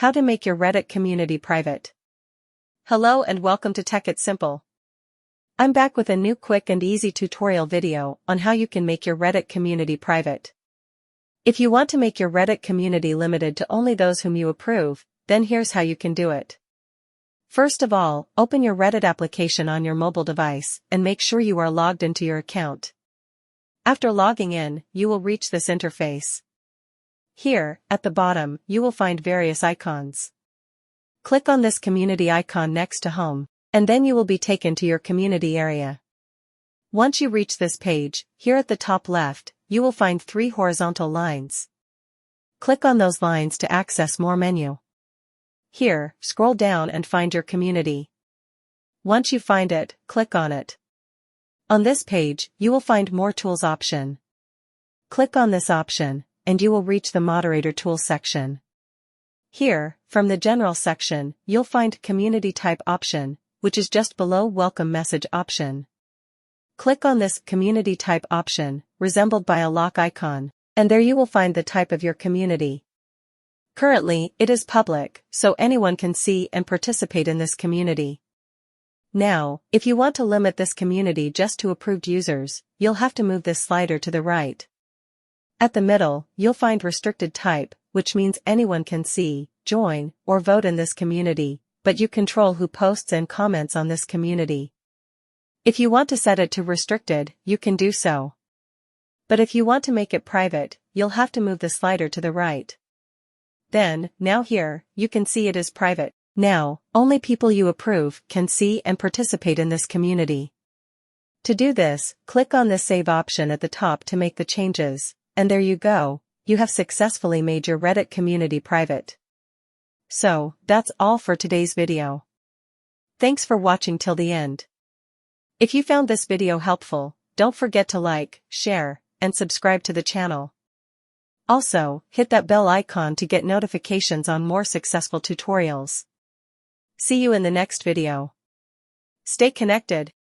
How to make your Reddit community private. Hello and welcome to Tech It Simple. I'm back with a new quick and easy tutorial video on how you can make your Reddit community private. If you want to make your Reddit community limited to only those whom you approve, then here's how you can do it. First of all, open your Reddit application on your mobile device and make sure you are logged into your account. After logging in, you will reach this interface. Here, at the bottom, you will find various icons. Click on this community icon next to home, and then you will be taken to your community area. Once you reach this page, here at the top left, you will find 3 horizontal lines. Click on those lines to access more menu. Here, scroll down and find your community. Once you find it, click on it. On this page, you will find more tools option. Click on this option, and you will reach the moderator tools section. Here, from the general section, you'll find community type option, which is just below welcome message option. Click on this community type option, resembled by a lock icon, and there you will find the type of your community. Currently, it is public, so anyone can see and participate in this community. Now, if you want to limit this community just to approved users, you'll have to move this slider to the right. At the middle, you'll find restricted type, which means anyone can see, join, or vote in this community, but you control who posts and comments on this community. If you want to set it to restricted, you can do so. But if you want to make it private, you'll have to move the slider to the right. Then, now here, you can see it is private. Now, only people you approve can see and participate in this community. To do this, click on the Save option at the top to make the changes, and there you go, you have successfully made your Reddit community private. So, that's all for today's video. Thanks for watching till the end. If you found this video helpful, don't forget to like, share, and subscribe to the channel. Also, hit that bell icon to get notifications on more successful tutorials. See you in the next video. Stay connected.